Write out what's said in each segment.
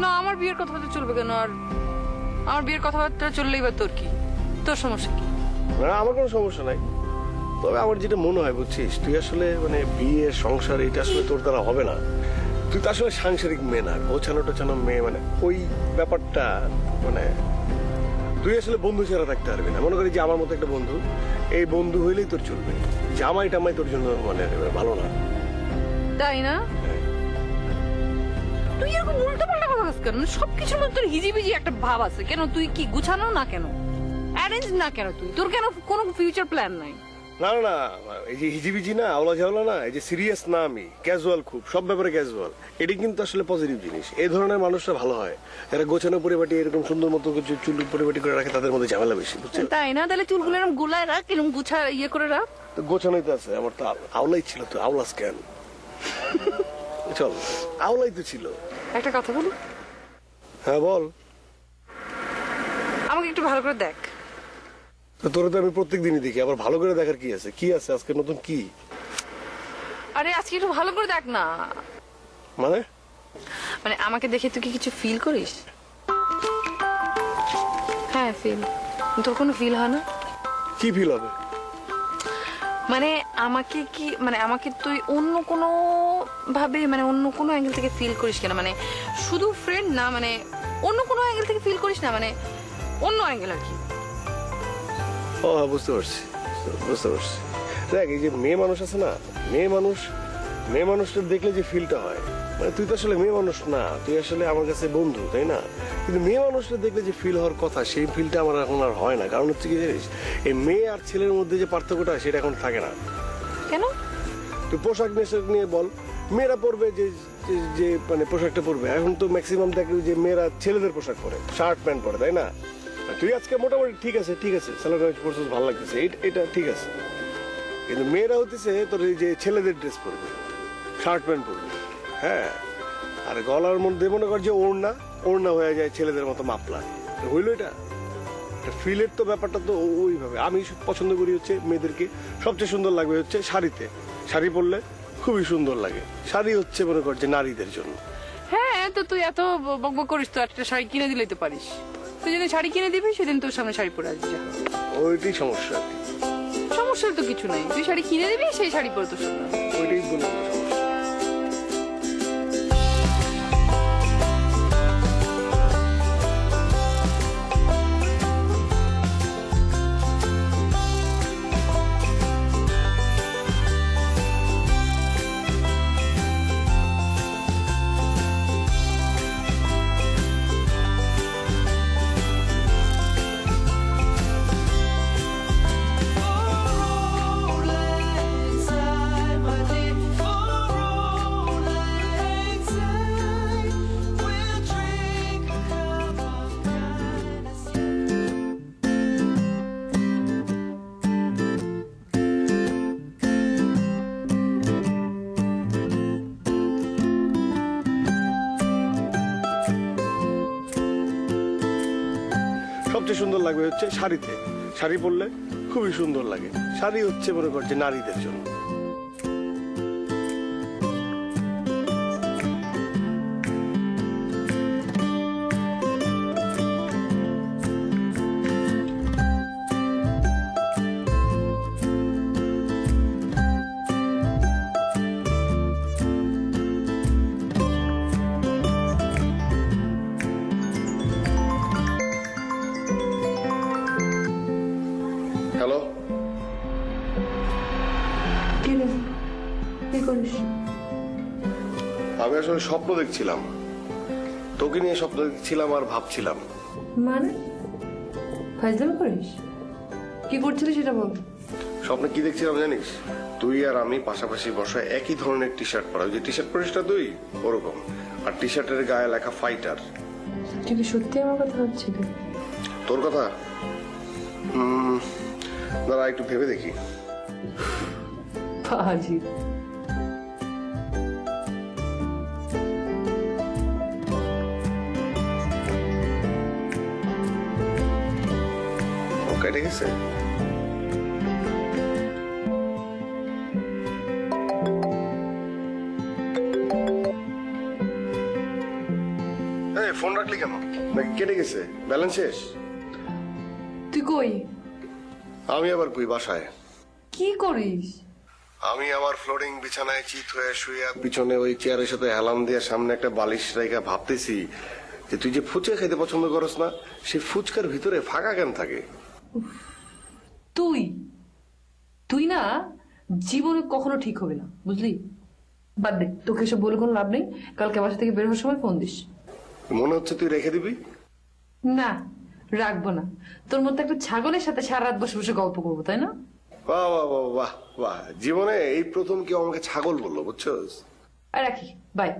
না আমার বিয়ের কথাবার্তা চলবে কেন? আর আমার বিয়ের কথাবার্তা চললেই বা তোর কি? তোর সমস্যা কি? না আমার কোনো সমস্যা নাই, তবে আমার যেটা মনে হয় বুঝছিস, তুই আসলে মানে বিয়ে সংসার এটা আসলে তোর দ্বারা হবে না। তুই তো আসলে সাংসারিক মেয়ে না, গোছানো টোছানো মেয়ে, মানে ওই ব্যাপারটা মানে তুই আসলে বন্ধু ছাড়া থাকতে পারবি না। মনে করি যে আমার মতো একটা বন্ধু, এই বন্ধু হইলেই তোর চলবে। জামাই টামাই তোর জন্য মানে ভালো না। তাই না? তুই এরকম উল্টো পাল্টা কথা বলছিস কেন? মানে সবকিছুর মধ্যে তোর হিজিবিজি একটা ভাব আছে কেন? তুই কি গুছানো না কেন? অ্যারেঞ্জ না কেন? তোর কেন কোনো ফিউচার প্ল্যান নাই? না না না, এই যে হিজিবিজি না, আওলা ঝাওলা না, এই যে সিরিয়াস না, আমি ক্যাজুয়াল, খুব সব ব্যাপারে ক্যাজুয়াল। এটি কিন্তু আসলে পজিটিভ জিনিস। এই ধরনের মানুষরা ভালো হয়, যারা গোছানো পরিপাটি এরকম সুন্দর মতো চুল পরিপাটি করে রাখে, তাদের মধ্যে ঝামেলা বেশি, বুঝছেন? তাই না? তাহলে চুলগুলো এরকম গুলায় রাখ, এরকম গুছা ইয়ে করে রাখ। তো গোছানোই তো আছে, আমার তো আওলাই ছিল, তো আওলাস কেন? চল, আওলাই তো ছিল। একটা কথা বলি, হ্যাঁ বল। আমাকে একটু ভালো করে দেখ। তো তোরা তো আমি প্রত্যেক দিনই দেখি, আবার ভালো করে দেখার কি আছে? কি আছে আজকে নতুন কি? আরে আজকে একটু ভালো করে দেখ না। মানে মানে আমাকে দেখে তুই কি কিছু ফিল করিস? হ্যাঁ ফিল। তোর কোনো ফিল হয় না? কি ফিল হবে? মানে আমাকে কি, মানে আমাকে তুই অন্য কোনো ভাবে, মানে অন্য কোনো অ্যাঙ্গেল থেকে ফিল করিস কেন? মানে শুধু ফ্রেন্ড না, মানে অন্য কোনো অ্যাঙ্গেল থেকে ফিল করিস না, মানে অন্য অ্যাঙ্গেল আর কি। ও হ্যাঁ, বুঝতে পারছি বুঝতে পারছি। দেখ, এই যে মেয়ে মানুষ আছে না, মেয়ে মানুষটা দেখলে যে ফিলটা হয়, মানে তুই তো আসলে মেয়ে মানুষ না, তুই আসলে আমার কাছে বন্ধু, তাই না? কিন্তু মেয়ে মানুষটা দেখলে যে ফিল হওয়ার কথা, সেই ফিলটা আমার এখন আর হয় না। কারণ হচ্ছে কি জানিস, এই মেয়ে আর ছেলের মধ্যে যে পার্থক্যটা, সেটা এখন থাকে না। কেন? তুই পোশাক নিয়ে বল, মেয়েরা পরবে যে যে মানে পোশাকটা পরবে, এখন তো ম্যাক্সিমাম দেখবি যে মেয়েরা ছেলেদের পোশাক পরে, শার্ট প্যান্ট পরে, তাই না? তুই আজকে মোটামুটি ঠিক আছে সালোয়ার কামিজ পরছিস, ভালো লাগতেছে, এটা ঠিক আছে। কিন্তু মেয়েরা হতেছে তোর এই যে ছেলেদের ড্রেস পরবে, শার্ট প্যান্ট পরবে, হ্যাঁ, আর গলার মধ্যে মনে কর যে ওড়না হয়ে যায় ছেলেদের মতো মাপলা, হইলো এটা ফিলের তো ব্যাপারটা তো ওইভাবে। আমি পছন্দ করি হচ্ছে মেয়েদেরকে সবচেয়ে সুন্দর লাগবে হচ্ছে শাড়িতে, শাড়ি পরলে খুবই সুন্দর লাগে। শাড়ি হচ্ছে মনে কর যে নারীদের জন্য। হ্যাঁ, তো তুই এত বকবক করিস, তো একটা শাড়ি কিনে দিলেই তো পারিস। তুই যদি শাড়ি কিনে দিবি, সেদিন তোর সামনে শাড়ি পরে আসবি। ওইটাই সমস্যা, সমস্যার তো কিছু নাই, তুই শাড়ি কিনে দিবি, সেই শাড়ি পরে তোর সামনে। ওইটাই বললাম সমস্যা। সবচেয়ে সুন্দর লাগবে হচ্ছে শাড়িতে, শাড়ি পরলে খুবই সুন্দর লাগে। শাড়ি হচ্ছে মনে কর যে নারীদের জন্য। হ্যালো, কি করিস? আমি আসলে স্বপ্ন দেখছিলাম, তোকে নিয়ে স্বপ্ন দেখছিলাম আর ভাবছিলাম। মানে ফাইজলামি করিস? কি করছিলি সেটা বল। স্বপ্নে কি দেখছিলাম জানিস? তুই আর আমি পাশাপাশি বসা, একই ধরনের টি শার্ট পরা, ওই যে টি শার্ট পরিস না তুই, ওরকম, আর টি শার্টের গায়ে লেখা ফাইটার। তুই কি সত্যি আমার কথা ভাবছিলি? তোর কথা দাঁড়া একটু ভেবে দেখি। পাজি। ও কেটে গেছে। এই ফোন রাখলি কেন? নাকি কেটে গেছে? ব্যালেন্স শেষ? তুই কই? আমি আবার কই বাসায়। কি করিস? আমি আমার ফ্লোরিং বিছানায় চিত হয়ে শুয়ে পিছনে ওই চেয়ারের সাথে হেলাম দিয়ে সামনে একটা বালিশ রেখা ভাবতেছি যে তুই যে ফুচকা খেতে পছন্দ করস না, সেই ফুচকার ভিতরে ফাঁকা কেন থাকে? তুই তুই না জীবনে কখনো ঠিক হবে না, বুঝলি? বাদ দে, তোকে এসব বলে কোনো লাভ নেই। কালকে বাসা থেকে বের হওয়ার সময় ফোন দিস। মনে হচ্ছে তুই রেখে দিবি। না, রাখবো না। তোর মতো একটা ছাগলের সাথে সারা রাত বসে বসে গল্প করবো, তাই না? বাহ বাহ বাহ বাহ বাহ, জীবনে এই প্রথম কেউ আমাকে ছাগল বললো, বুঝছস? আর রাখি, বাই।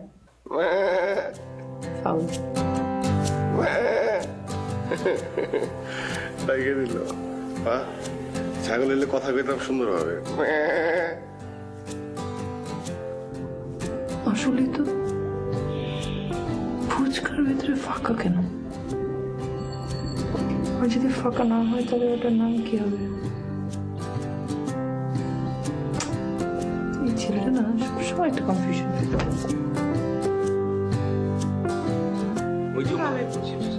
রেখে দিল। হ্যাঁ, ছাগল এলে কথা কইতাম সুন্দর হবে। আসলে তো ফুচকার ভিতরে ফাঁকা কেন? আর যদি ফাঁকা না হয় তাহলে ওটার নাম কি হবে? এই ছেলেটা না সবসময় একটা কনফিউশন।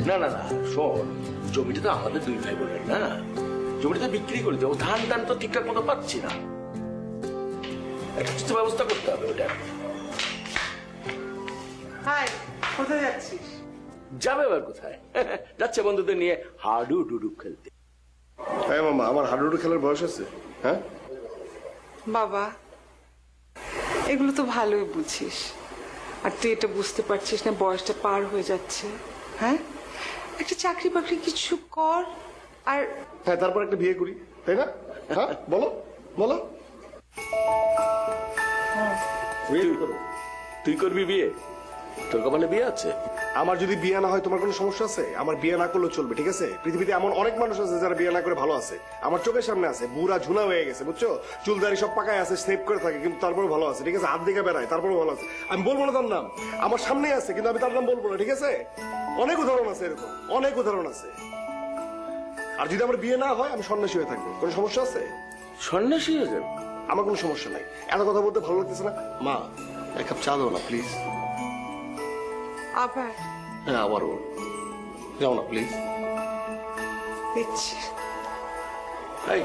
না না না শোন, জমিটা তো আমাদের দুই ভাই বোনের না, জমিটা বিক্রি করে দেবো। ধান টান তো ঠিকঠাক মতো পাচ্ছি না, একটা কিছু ব্যবস্থা করতে হবে ওটা। হাই, কোথায় যাচ্ছিস? যাবে আবার কোথায়? যাচ্ছে বন্ধুদের নিয়ে হাডু ডুডু খেলতে। হ্যাঁ মামা, আমার হাডুডু খেলার বয়স আছে? হ্যাঁ বাবা, এগুলো তো ভালোই বুঝিস, আর তুই এটা বুঝতে পারছিস না বয়সটা পার হয়ে যাচ্ছে। হ্যাঁ, একটা চাকরি বাকরি কিছু কর। আর হ্যাঁ, তারপর একটা বিয়ে করি, তাই না? হ্যাঁ বলো বলো। তুই করবি বিয়ে? তোর কপালে বিয়ে আছে? আমার যদি বিয়ে না হয় তোমার কোনো সমস্যা আছে? আমার বিয়ে না করলেও চলবে, ঠিক আছে? পৃথিবীতে এমন অনেক মানুষ আছে যারা বিয়ে না করে ভালো আছে। আমার চোখের সামনে আছে, বুড়া ঝুনা হয়ে গেছে, বুঝছো? চুলদারি সব পাকায় আছে, সেভ করে থাকে, কিন্তু তারপরে ভালো আছে, ঠিক আছে? হাত দিকে বেড়ায়, তারপরেও ভালো আছে। আমি বলবো না তার নাম, আমার সামনেই আছে, কিন্তু আমি তার নাম বলবো না, ঠিক আছে? অনেক উদাহরণ আছে এরকম, অনেক উদাহরণ আছে। আর যদি আমার বিয়ে না হয় আমি সন্ন্যাসী হয়ে থাকবো, কোনো সমস্যা আছে? সন্ন্যাসী হয়ে যাবে? আমার কোনো সমস্যা নাই। এত কথা বলতে ভালো লাগতেছে না? মা, এক কাপ চা দাও না প্লিজ। আবার হ্যাঁ, আবারও যাও না প্লিজ। দেখছি। এই,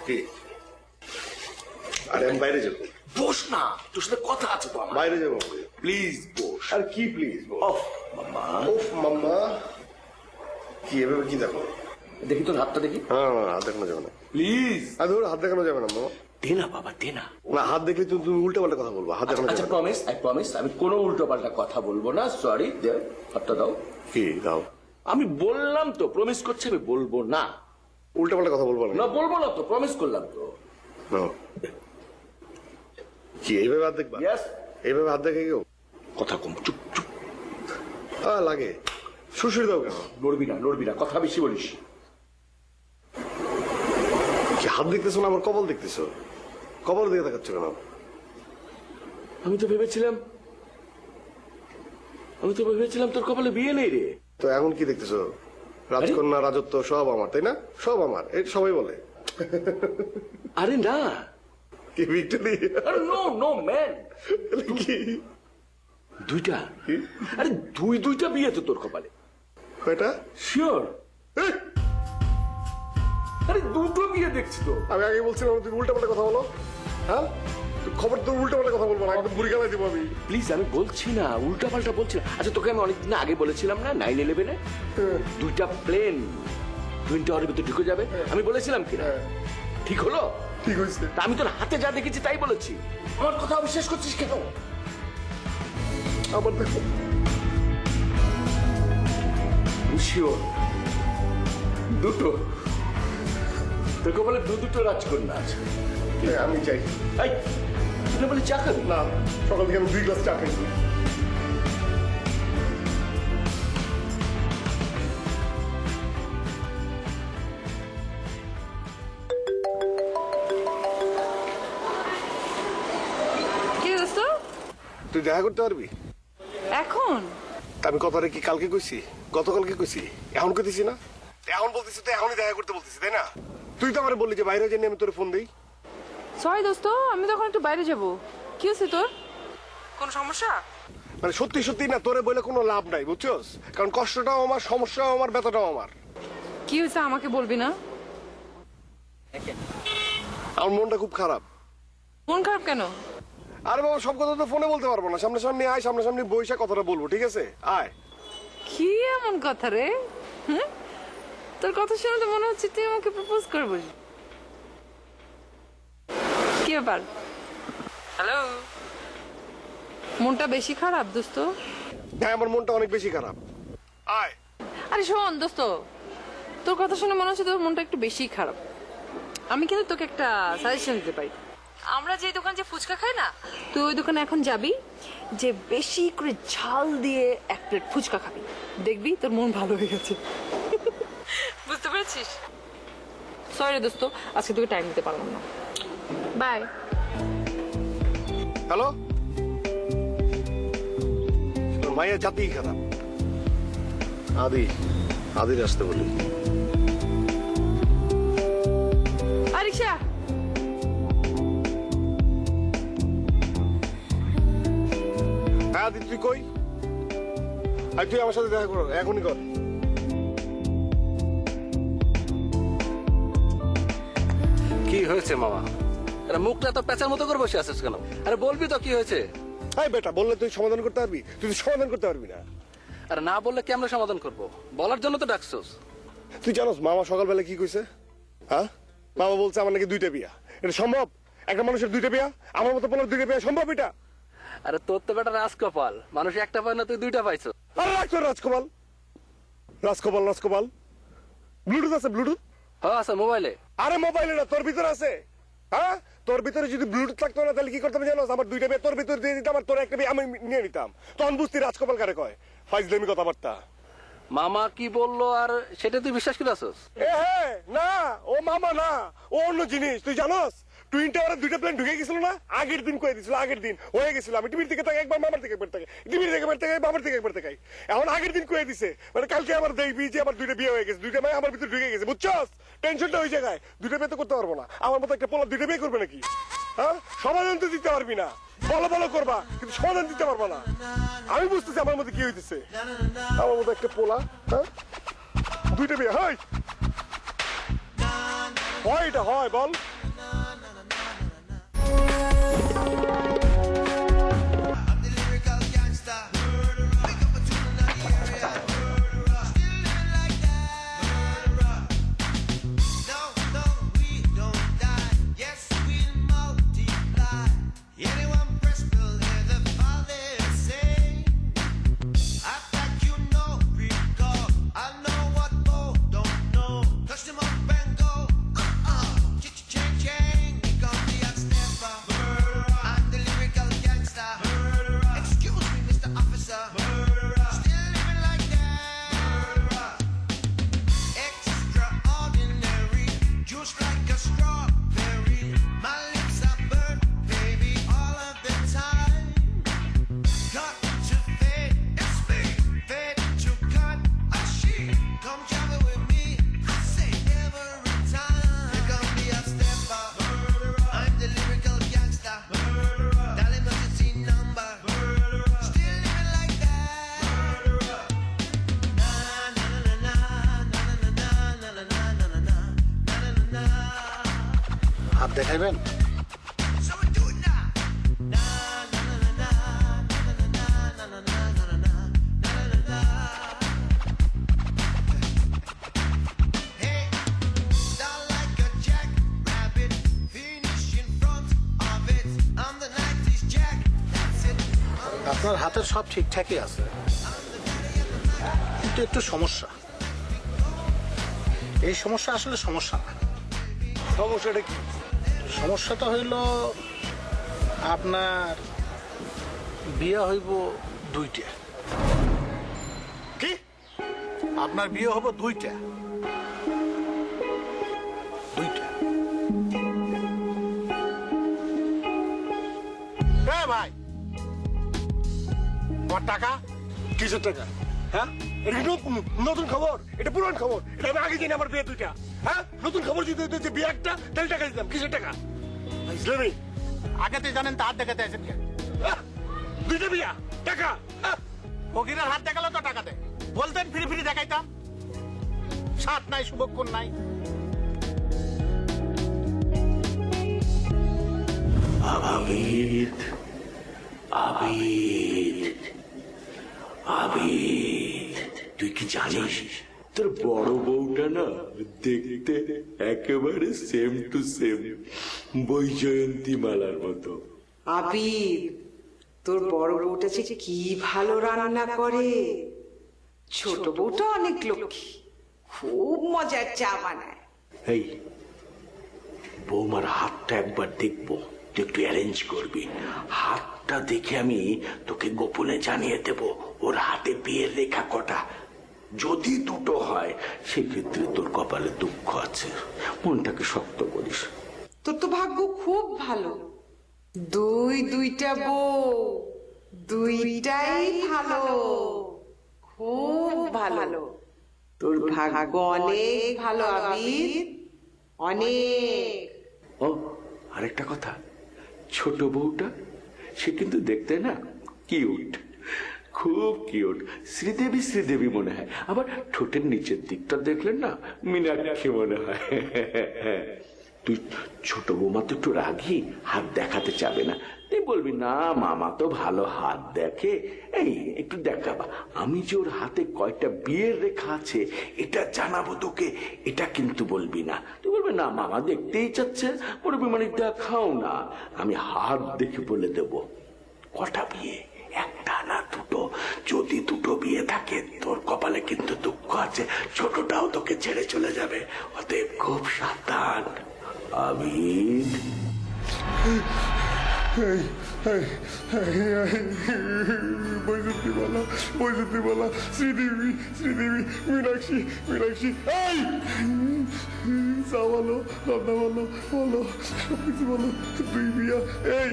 কি? আরে আমি বাইরে যাবো। বস না, তোর সাথে কথা আছে তো আমার। বাইরে যাবো প্লিজ বস। আর কি প্লিজ? অফ মামা। ওফ মাম্মা, কি এভাবে কি দেখো? দেখি তোর হাতটা দেখি। হ্যাঁ, হাত দেখানো যাবে না প্লিজ। আর ধরো, হাত দেখানো যাবে না মামা। দে না বাবা, দে না। না, হাত দেখলে তুমি উল্টা পাল্টা কথা বলবো, হাত দেখানো আচ্ছা যাবে না। প্রমিস, আই প্রমিস, আমি কোনো উল্টো পাল্টা কথা বলবো না। সরি, দে হাতটা দাও। কি দাও? আমি বললাম তো, প্রমিস করছি আমি বলবো না। উল্টা পাল্টা কথা বলবো না না। বলবো না তো, প্রমিস করলাম তো। নাও। কি এইভাবে হাত দেখবা? ইয়েস। এইভাবে হাত দেখে কেউ? কথা কম, চুপ চুপ। লাগে শুশুরি দাও কেন? নড়বি না, নড়বি না, কথা বেশি বলিস। কি হাত দেখতেছো না আমার কপাল দেখতেছো? কপাল দিকে তাকাচ্ছ কেন? আমি তো ভেবেছিলাম তোর কপালে বিয়ে নেই রে। তো এখন কি দেখতেছো? রাজকন্যা, রাজত্ব সব আমার, তাই না? সব আমার, এটা সবাই বলে। আরে না, কি ভিক্টোরি? আরে নো নো ম্যান, কি দুইটা। আরে দুইটা বিয়ে তো তোর কপালে। কয়টা? শিওর। এই, আরে দুটো বিয়ে দেখছি তো। আমি আগে বলছিলাম তুমি উল্টা পাল্টা কথা বলো। হ্যাঁ, খবর তো উল্টা পাল্টা কথা বলবো না, একদম বুড়ি গালায় দিব আমি। প্লিজ, আমি বলছি না, উল্টা পাল্টা বলছি না। আচ্ছা, তোকে আমি অনেকদিন আগে বলেছিলাম না 9/11 দুইটা প্লেন টুইন টাওয়ারের ভিতরে ঢুকে যাবে, আমি বলেছিলাম কিনা? ঠিক হলো? ঠিক হয়েছে। তা আমি তোর হাতে যা দেখেছি তাই বলেছি। আমার কথা অবিশ্বাস করছিস কেন? আবার দেখো। শিওর দুটো, তোর কপালে দুটো রাজকন্যা আছে। আমি চাই। এই, তুই বলে চা খাবি? না, সকাল থেকে আমি 2 গ্লাস চা খাইছি। কি দোস্ত? তুই দেখা করতে পারবি? এখন তা আমি কথাটা কি কালকে কইছি, গতকালকে কইছি, এখন কইতেছি না? এখন বলতেছি তো এখনই দেখা করতে বলতেছি, তাই না? তুই তো আমার বললি যে বাইরে জানি আমি তোর ফোন দেই। সরি দোস্ত, আমি তখন একটু বাইরে যাব। কি হচ্ছে তোর? কোন সমস্যা? মানে সত্যি সত্যি না, তোরে বলে কোনো লাভ নাই বুঝছস, কারণ কষ্টটাও আমার, সমস্যাও আমার, ব্যথাটাও আমার। কি হয়েছে আমাকে বলবি না? আমার মনটা খুব খারাপ। মন খারাপ কেন? আরে বাবা, সব কথা তো ফোনে বলতে পারবো না, সামনাসামনি আয়, সামনাসামনি বইসা কথাটা বলবো, ঠিক আছে? আয়। কি এমন কথা রে? হুম? তোর কথা শুনে তো মনে হচ্ছে তুই আমাকে প্রপোজ করবি। কি ব্যাপার? হ্যালো, মনটা বেশি খারাপ দোস্ত? হ্যাঁ, আমার মনটা অনেক বেশি খারাপ। আয়। আরে শোন দোস্ত, তোর কথা শুনে মনে হচ্ছে তোর মনটা একটু বেশি খারাপ। আমি কিন্তু তোকে একটা সাজেশন দিতে পারি। আমরা যে দোকান যে ফুচকা খাই না, তুই ওই দোকানে এখন যাবি, যে বেশি করে ঝাল দিয়ে এক প্লেট ফুচকা খাবি, দেখবি তোর মন ভালো হয়ে গেছে। বুঝতে পেরেছিস? সরি দোস্ত, আজকে তোকে টাইম দিতে পারলাম না। বাই। হ্যালো, মায়ের জাতিই খারাপ। আদির আসতে বলি। আরিশা, হ্যাঁ আদি, তুই কই? আর তুই আমার সাথে দেখা কর, এখনই কর। কি হয়েছে মামা? আরে মুখটা তো পেঁচার মতো করে বসে আছিস কেন? আরে বলবি তো কি হয়েছে? হ্যাঁ বেটা, বললে তুই সমাধান করতে পারবি? তুই তো সমাধান করতে পারবি না। আরে না বললে কি আমরা সমাধান করব? বলার জন্য তো ডাকছস। তুই জানোস মামা সকালবেলা কি কইছে? হ্যাঁ, মামা বলছে আমার নাকি 2টা বিয়া। এটা সম্ভব? একটা মানুষের 2টা বিয়া? আমার মতো বলার 2টা বিয়া সম্ভব এটা? আরে তোর তো বেটা রাজকপাল, মানুষ একটা পায় না, তুই 2টা পাইছো। আরে রাখ তোর রাজকপাল। রাজকপাল ব্লুটুথ আছে? ব্লুটুথ? হ্যাঁ আছে মোবাইলে। আরে মোবাইলে না, তোর ভিতরে আছে। হ্যাঁ, তোর ভিতরে যদি ব্লুটুথ থাকতো না, তাহলে কি করতাম জানোস? আমার 2টা বিয়া তোর ভিতরে দিয়ে দিতাম, আর তোর একটা বিয়া আমি নিয়ে নিতাম। তখন বুঝতি রাজকপাল কারে কয়। ফাইজলামি কথাবার্তা। মামা কি বললো আর সেটা তুই বিশ্বাস করে আসস? এ হ্যাঁ, না ও মামা না, ও অন্য জিনিস। তুই জানোস টুইন টাওয়ারে 2টা প্লেন ঢুকে গেছিল না? আগের দিন কয়ে দিছিল, আগের দিন হয়ে গেছিল। আমি টিভির দিকে তাকাই একবার, মামার দিকে একবার তাকাই, টিভির দিকে একবার তাকাই, মামার দিকে একবার তাকাই। এখন আগের দিন কয়ে দিছে, মানে কালকে আমার দেখবি যে আমার 2টা বিয়ে হয়ে গেছে, 2টা মেয়ে আমার ভিতরে ঢুকে গেছে, বুঝছস? টেনশনটা ওই জায়গায়। 2টা বিয়ে তো করতে পারবো না। আমার মতো একটা পোলা 2টা বিয়ে করবে নাকি? হ্যাঁ, সমাধান তো দিতে পারবি না। বলো করবা, কিন্তু সমাধান দিতে পারবা না। আমি বুঝতেছি আমার মধ্যে কি হইতেছে। আমার মতো একটা পোলা, হ্যাঁ, 2টা বিয়ে হয়? এটা হয় বল? I'm the lyrical gangster. Pick up a tune in the area. Still living like that. No, we don't die. Yes, we'll multiply. Anyone press will hear the father say. I think you know, recall. I know what more don't know. Touch them up and go. Ching. We gon' be a stepper. I'm the lyrical gangster. Excuse me, Mr. Officer. Still living like that. Extraordinary. Juice like a strawberry. My lips are burnt, baby, all of the time. Cut to fade, it's fade. Fade to cut, a sheet. Come travel with me. I say every time. You gon' be a stepper. I'm the lyrical gangster. That emergency number. Still living like that. Na na na na na na na na na na na na na na. হাত দেখাইবেন? So we do it now. Na na na na na na na na na na na na na na. Hey, start like a jackrabbit, finish in front of it. I'm the 90s Jack, that's it. আপনার হাতের সব ঠিকঠাকই আছে, কিন্তু একটু সমস্যা। এই সমস্যা আসলে সমস্যা না। সমস্যাটা কি? সমস্যাটা হইল আপনার বিয়ে হইব 2টা। কি? আপনার বিয়ে হবো 2টা। হ্যাঁ ভাই, আমার টাকা। কিসের টাকা? হ্যাঁ, এটা কি নতুন খবর? এটা পুরান খবর। এটা আমি আগে জানি আমার বিয়ে 2টা। হ্যাঁ, নতুন খবর যদি হইতো যে বিয়ে একটা, তাহলে টাকা দিতাম। কিসের টাকা? ইসলামী আগেতে জানেন তো হাত দেখাতে আছেন কেন? দুইটা বিয়া টাকা ফকিরের হাত দেখালো তো টাকা দে বলতেন ফিরি ফিরি দেখাইতাম সাত নাই শুভক্ষণ নাই আবিদ আবিদ আবিদ তুই কি জানিস তোর বড় বউটা না দেখতে একেবারে সেম টু সেম বৈজয়ন্তী মালার মতো। আবির তোর বড় বউটা যে কি ভালো রান্না করে, ছোট বউটা অনেক লক্ষ্মী, খুব মজার চা বানায়। এই বৌমার হাতটা একবার দেখবো, তুই একটু অ্যারেঞ্জ করবি। হাতটা দেখে আমি তোকে গোপনে জানিয়ে দেব ওর হাতে বিয়ের রেখা কটা। যদি দুটো হয় সেক্ষেত্রে তোর কপালে দুঃখ আছে, মনটাকে শক্ত করিস। তোর তো ভাগ্য খুব ভালো, দুইটা বউ, দুইটাই ভালো, খুব ভালো। তোর ভাগ্য অনেক ভালো আবির, অনেক। ও আরেকটা কথা, ছোট বউটা সে কিন্তু দেখতে না কিউট, খুব কিউট, শ্রীদেবী শ্রীদেবী মনে হয়। আবার ঠোঁটের নিচের দিকটা দেখলেন না মীনাক্ষী মনে হয়। তুই ছোট বৌমা তো একটু রাগি, হাত দেখাতে চাবে না। তুই বলবি না মামা তো ভালো হাত দেখে, এই একটু দেখাবা। আমি যে ওর হাতে কয়টা বিয়ের রেখা আছে এটা জানাবো তোকে, এটা কিন্তু বলবি না। তুই বলবি না মামা দেখতেই চাচ্ছে, বলবি মানে দেখাও না। আমি হাত দেখে বলে দেব কটা বিয়ে, একটা না দুটো। যদি দুটো বিয়ে থাকে তোর কপালে কিন্তু দুঃখ আছে, ছোটটাও তোকে ছেড়ে চলে যাবে। অতএব খুব সাবধান আবিদ। বৈজন্তী বলা শ্রীদেবী মীনাক্ষী এই চা বলো, রান্না বলো সবকিছু বলো, দুই বিয়া। এই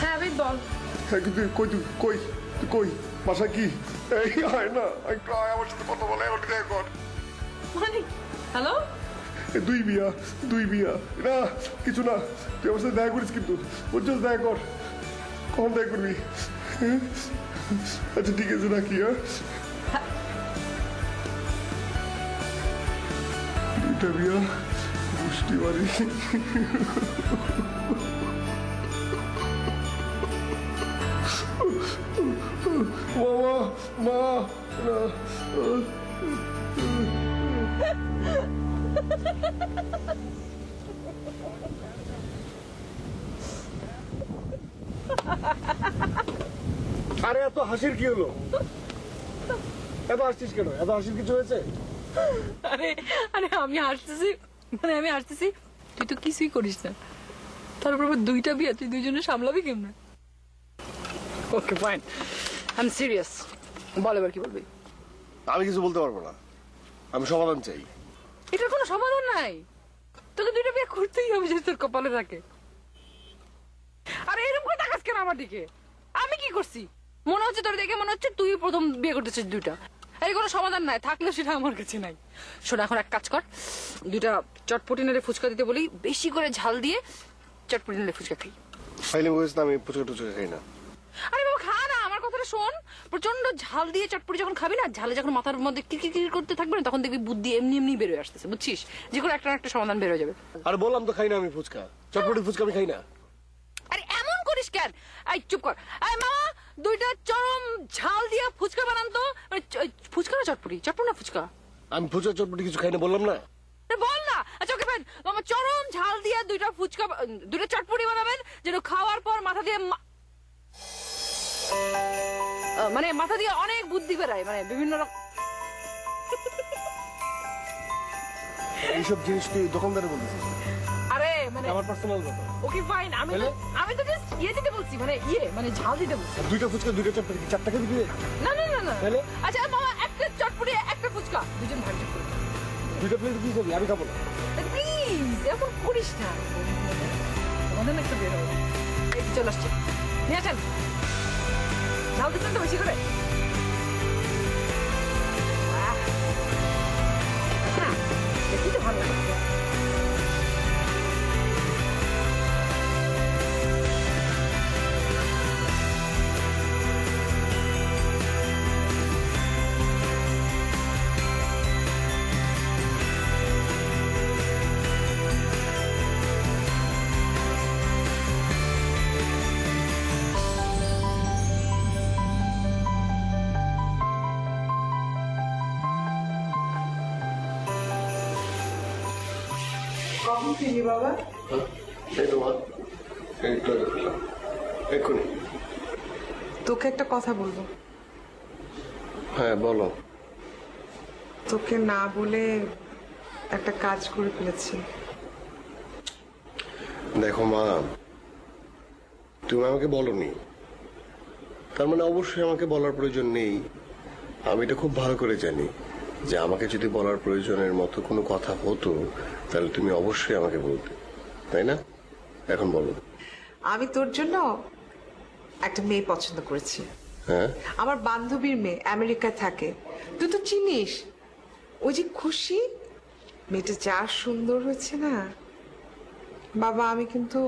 হ্যাঁ আবিদ বল। তুই কই বাসা কি? এই আয় না, একটু আয় আমার সাথে কথা বলে, ওটা দেখা কর। মানে হ্যালো, দুই বিয়া না কিছু না, তুই আমার সাথে দেখা করিস কিন্তু, বুঝছিস? দেখা কর, কখন দেখা করবি? হ্যাঁ? আচ্ছা ঠিক আছে রাখি। হ্যাঁ দুইটা বিয়া বুঝতে পারি। মা আরে এত হাসির কি হলো? এত হাসছিস কেন? এত হাসির কিছু হয়েছে? আরে আরে আমি হাসতেছি, মানে আমি হাসতেছি, তুই তো কিছুই করিস না, তারপর আবার দুইটা বিয়ে, তুই দুইজনে সামলাবি কেমনে? Okay fine, I am serious, বল এবার কি বলবি? আমি কিছু বলতে পারবো না, আমি সমাধান চাই। এটার কোনো সমাধান নাই, তোকে দুইটা বিয়ে করতেই হবে যদি তোর কপালে থাকে। আরে এরকম করে তাকাস কেন আমার দিকে? আমি কি করছি? মনে হচ্ছে তোর দেখে মনে হচ্ছে তুই প্রথম বিয়ে করতেছিস দুইটা। এর কোনো সমাধান নাই, থাকলে সেটা আমার কাছে নাই। শোন এখন এক কাজ কর, দুইটা চটপটি নেড়ে ফুচকা দিতে বলি, বেশি করে ঝাল দিয়ে চটপটি নেড়ে ফুচকা খাই। ফাইলে বলেছি আমি ফুচকা টুচকা খাই না। আরে বাবা খা না, আমার কথাটা শোন, প্রচন্ড ঝাল দিয়ে চটপটি যখন খাবি না, ঝালে যখন মাথার মধ্যে কিরকির করতে থাকবে না, তখন দেখবি বুদ্ধি এমনি এমনি বেরোয় আসতেছে, বুঝছিস? যে কোনো একটা না একটা সমাধান বেরোয় যাবে। আর বললাম তো খাই না আমি ফুচকা, চটপটি ফুচকা আমি খাই না। আরে এমন করিস কেন? এই চুপ কর। এই মামা দুইটা চরম ঝাল দিয়া ফুচকা বানান তো। ফুচকা না চটপটি? চটপটি না ফুচকা? আমি ফুচকা চটপটি কিছু খাই না বললাম না। বল না। আচ্ছা ওকে ফাইন, মামা চরম ঝাল দিয়া দুইটা ফুচকা, দুইটা চটপটি বানাবেন, যেন খাওয়ার পর মাথা দিয়ে মানে মাথা দিয়ে অনেক বুদ্ধি বেরায়, মানে বিভিন্ন রকম। এইসব জিনিস তুই দোকানদারে বলতেছিস? আরে মানে আমার পার্সোনাল ব্যাপার। ওকে ফাইন, আমি তো জাস্ট ইয়ে দিতে বলছি, মানে ঝাল দিতে বলছি। দুইটা ফুচকা দুইটা চটপটি কি 4 টাকা দিবি? না না না না। তাহলে? আচ্ছা মামা একটা চটপটি একটা ফুচকা, দুজন ভাগ করে। দুইটা প্লেট দিয়ে যাবি, আমি খাবো না। প্লিজ এমন করিস না, আমাদের একটা বের হবে। এই চল আসছে, নিয়ে আসেন। ঝাল দিচ্ছেন তো বেশি করে। হ্যাঁ, দেখি তো ভালো লাগছে। কখন ফিরি বাবা? এই তো মা, এই তো এলাম। এক্ষুনি। তোকে একটা কথা বলবো। হ্যাঁ বলো। তোকে না বলে একটা কাজ করে ফেলেছি। দেখো মা, তুমি আমাকে বলনি, তার মানে অবশ্যই আমাকে বলার প্রয়োজন নেই। আমি এটা খুব ভালো করে জানি যে আমাকে যদি বলার প্রয়োজনের মতো কোনো কথা হতো তাহলে তুমি অবশ্যই আমাকে বলতে, তাই না? এখন বলো। আমি তোর জন্য একটা মেয়ে পছন্দ করেছি। হ্যাঁ, আমার বান্ধবীর মেয়ে, আমেরিকায় থাকে। তুই তো চিনিস, ওই যে খুশি মেয়েটা যা সুন্দর হয়েছে না বাবা। আমি কিন্তু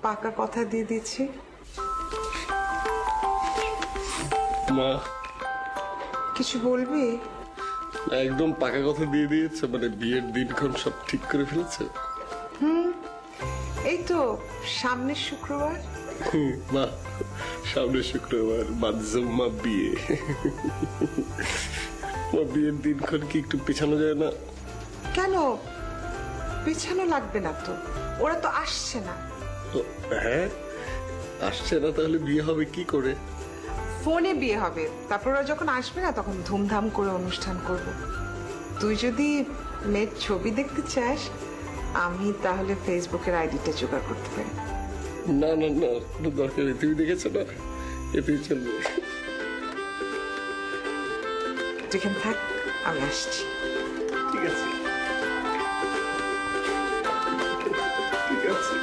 পাকা কথা দিয়ে দিয়েছি। মা কিছু বলবি? একদম পাকা কথা দিয়ে দিয়েছে, মানে বিয়ের দিনক্ষণ সব ঠিক করে ফেলেছে। এই তো সামনের শুক্রবার। মা, সামনের শুক্রবার বাদজুম্মা বিয়ে। মা, বিয়ের দিনক্ষণ কি একটু পেছানো যায় না? কেন পেছানো লাগবে না তো, ওরা তো আসছে না। তো হ্যাঁ, আসছে না, তাহলে বিয়ে হবে কি করে? ফোনে বিয়ে হবে, তারপর ওরা যখন আসবে না তখন ধুমধাম করে অনুষ্ঠান করব। তুই যদি মেয়ের ছবি দেখতে চাস, আমি তাহলে ফেসবুকের আইডিটা জোগাড় করতে পারি। না না না, কোনো দরকার নেই, তুমি দেখেছো না, এতেই চলবে। তুই এখানে থাক, আমি আসছি। ঠিক আছে, ঠিক আছে।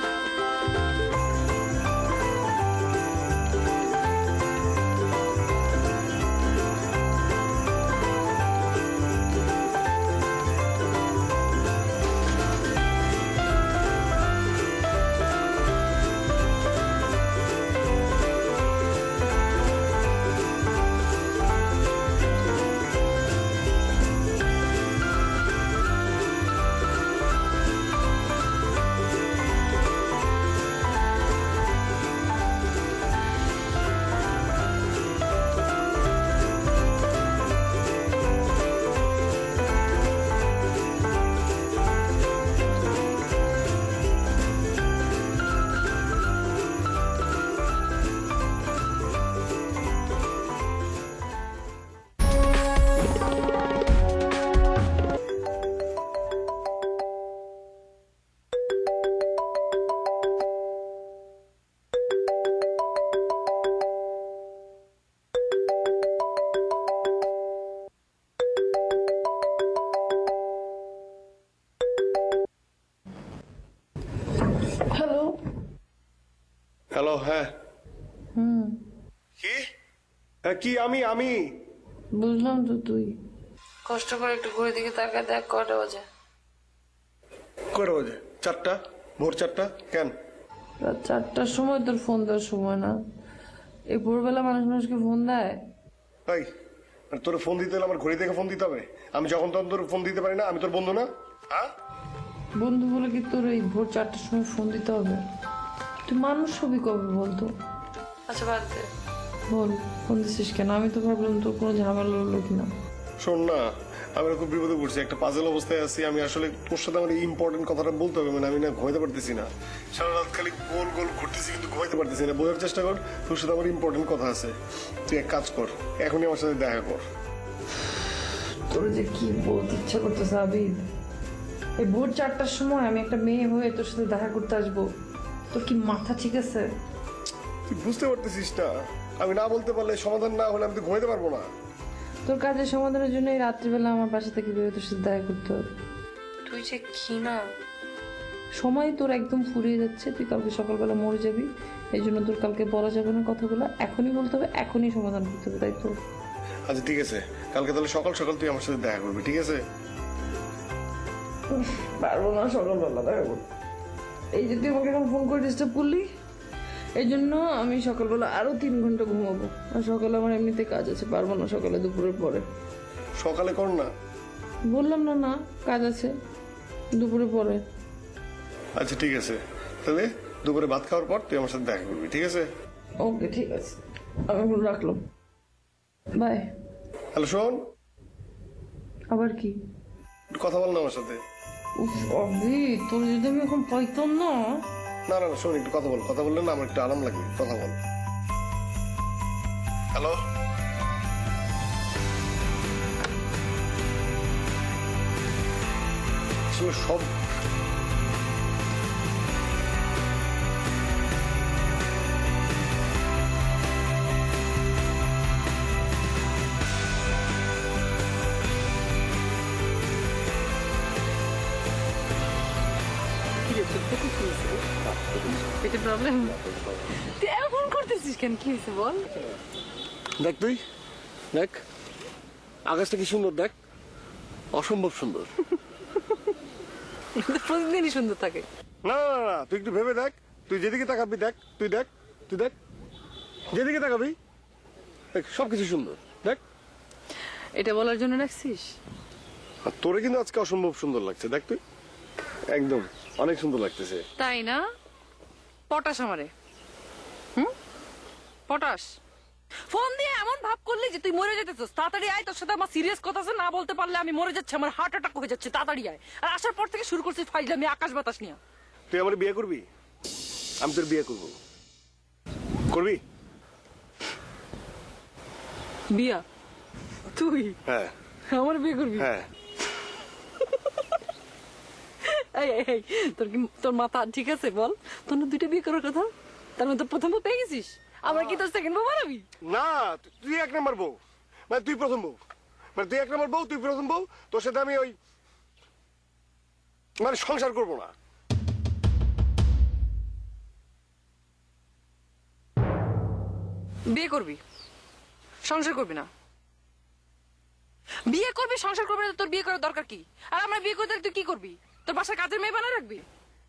হ্যালো, হ্যাঁ। কি? হ্যাঁ, কি? আমি বুঝলাম তো। তুই কষ্ট করে একটু ঘুরে দিকে তাকায় দেখ কটা বাজে। কটা বাজে? 4টা, ভোর 4টা। কেন? রাত 4টার সময় তোর ফোন দেওয়ার সময় না। এই ভোরবেলা মানুষকে ফোন দেয়? ভাই, তোর ফোন দিতে হলে আমার ঘড়ি দেখে ফোন দিতে হবে? আমি যখন তখন তোর ফোন দিতে পারি না? আমি তোর বন্ধু না? হ্যাঁ, বন্ধু বলে কি তোর এই ভোর 4টার সময় ফোন দিতে হবে? তুই মানুষ ছবি কবে বলতো? আচ্ছা বাদ দে, বল ফোন দিছিস কেন? আমি তো ভাবলাম তোর কোনো ঝামেলা হলো কিনা। শোন না, আমি খুব বিপদে পড়ছি, একটা পাজেল অবস্থায় আছি। আমি আসলে তোর সাথে আমার ইম্পর্টেন্ট কথাটা বলতে হবে, মানে আমি না ঘুমাইতে পারতেছি না। সারা রাত খালি গোল গোল ঘুরতেছি কিন্তু ঘুমাইতে পারতেছি না। বোঝার চেষ্টা কর, তোর সাথে আমার ইম্পর্টেন্ট কথা আছে। তুই এক কাজ কর, এখনই আমার সাথে দেখা কর। তোর যে কি বলতে ইচ্ছা করতেছে আবিদ, এই ভোর 4টার সময় আমি একটা মেয়ে হয়ে তোর সাথে দেখা করতে আসবো? তোর কি মাথা ঠিক আছে? তুই বুঝতে পারতেছিস না, আমি না বলতে পারলে, সমাধান না হলে আমি তো ঘুমাইতে পারবো না। তোর কাজের সমাধানের জন্য এই রাত্রিবেলা আমার পাশে থেকে বেরোয় তোর সাথে দেখা করতে হবে। তুই যে কি না, সময় তোর একদম ফুরিয়ে যাচ্ছে। তুই কালকে সকালবেলা মরে যাবি, এই জন্য তোর কালকে বলা যাবে না কথাগুলো, এখনই বলতে হবে, এখনই সমাধান করতে হবে, তাই তো? আচ্ছা ঠিক আছে, কালকে তাহলে সকাল সকাল তুই আমার সাথে দেখা করবি, ঠিক আছে? পারবো না সকালবেলা দেখা করতে। এই যে তুই আমাকে এখন ফোন করে ডিস্টার্ব করলি, এই জন্য আমি সকালবেলা আরো 3 ঘন্টা ঘুমাবো। আর সকালে আমার এমনিতে কাজ আছে, পারবো না সকালে, দুপুরের পরে। সকালে কর না। বললাম না, না কাজ আছে, দুপুরের পরে। আচ্ছা ঠিক আছে, তাহলে দুপুরে ভাত খাওয়ার পর তুই আমার সাথে দেখা করবি, ঠিক আছে? ওকে ঠিক আছে, আমি এখন রাখলাম, বাই। হ্যালো শোন, আবার কি? একটু কথা বল না আমার সাথে। উফ অভি, তোর যদি আমি এখন পাইতাম না। না না না, শোন একটু কথা বল, কথা বললে না আমার একটু আরাম লাগবে, কথা বল। হ্যালো, সব পেটে প্রবলেম? তুই এখন করতেছিস কেন, কি হয়েছে বল? দেখ, তুই দেখ আকাশটা কি সুন্দর, দেখ অসম্ভব সুন্দর। প্রতিদিনই সুন্দর থাকে। না না না, তুই একটু ভেবে দেখ, তুই যেদিকে তাকাবি দেখ, তুই দেখ, তুই দেখ যেদিকে তাকাবি দেখ সবকিছু সুন্দর, দেখ। এটা বলার জন্য রাখছিস? আর তোরে কিন্তু আজকে অসম্ভব সুন্দর লাগছে, দেখ তুই একদম অনেক সুন্দর লাগতেছে। তাই না? পটাশ আমারে, পটাশ ফোন দিয়ে এমন ভাব করলি যে তুই মরে যেতেছিস। তাড়াতাড়ি আয়, তোর সাথে আমার সিরিয়াস কথা আছে, না বলতে পারলে আমি মরে যাচ্ছি, আমার হার্ট অ্যাটাক হয়ে যাচ্ছে, তাড়াতাড়ি আয়। আর আসার পর থেকে শুরু করছিস ফাইজলামি, আকাশ বাতাস নিয়ে। তুই আমার বিয়ে করবি? আমি তোর বিয়ে করবো, করবি? বিয়া? তুই হ্যাঁ আমার বিয়ে করবি? হ্যাঁ। এই এই, এই, তোর কি তোর মাথা ঠিক আছে বল? তোর না 2টা বিয়ে করার কথা, তার মধ্যে প্রথম বউ পেয়ে গেছিস, আমরা কি তোর সেকেন্ড বউ বানাবি? না, তুই 1 নম্বর বউ, মানে তুই প্রথম বউ, মানে তুই 1 নম্বর বউ, তুই প্রথম বউ। তোর সাথে আমি ওই মানে সংসার করবো না। বিয়ে করবি, সংসার করবি না? বিয়ে করবি, সংসার করবি না, তোর বিয়ে করার দরকার কি? আর আমরা বিয়ে করতে তুই কি করবি? তোর বাসায় কাজের মেয়ে বানা রাখবি?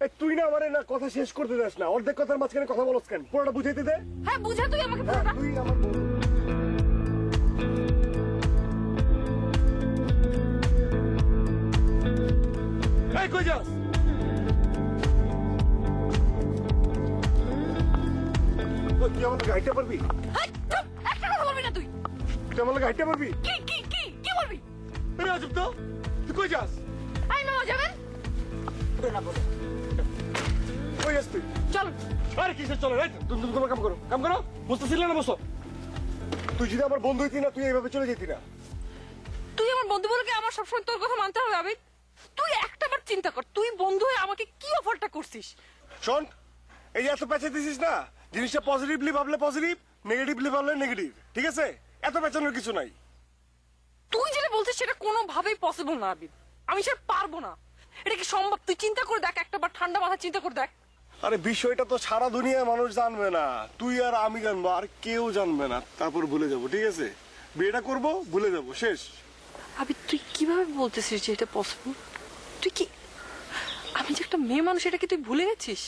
এই তুই না আমারে না কথা শেষ করতে দাস না, অর্ধেক কথার মাঝখানে কথা বলছ কেন? পুরোটা বুঝাইতে দে। হ্যাঁ বুঝা তুই আমাকে হ্যাঁ, পুরোটা। তুই আমার এই কই যাস? তুই আমার লগে হাইটে পারবি? হাই, চুপ, একটা কথা বলবি না তুই। তুই আমার লগে হাইটে পারবি? কি কি কি কি বলবি? আরে আজব তো, তুই কই যাস? আই মামা যাবেন? কই যাস তুই? চল। আরে কিসের চলে? এই তুমি তোমার কাম করো, কাম করো, বুঝতেছিল না বসো। তুই যদি আমার বন্ধু হইতি না, তুই এইভাবে চলে যেতি না। তুই আমার বন্ধু বলে কি আমার সবসময় তোর কথা মানতে হবে আবিদ? তুই একটাবার চিন্তা কর, তুই বন্ধু হয়ে আমাকে কি অফারটা করছিস? শোন, এই যে এত পেঁচে দিছিস না, জিনিসটা পজিটিভলি ভাবলে পজিটিভ, নেগেটিভলি ভাবলে নেগেটিভ, ঠিক আছে? এত পেঁচানোর কিছু নাই। তুই যেটা বলছিস সেটা কোনোভাবেই পসিবল না আবিদ, আমি সেটা পারবো না। এটা কি সম্ভব? তুই চিন্তা করে দেখ, একটাবার ঠান্ডা মাথা চিন্তা করে দেখ। আরে বিষয়টা তো সারা দুনিয়ার মানুষ জানবে না, তুই আর আমি জানবো, আর কেউ জানবে না, তারপর ভুলে যাবো, ঠিক আছে? বিয়েটা করবো, ভুলে যাবো, শেষ। আবিদ তুই কিভাবে বলতেছিস যে এটা পসিবল? তুই কি, আমি যে একটা মেয়ে মানুষ, এটা কি তুই ভুলে গেছিস?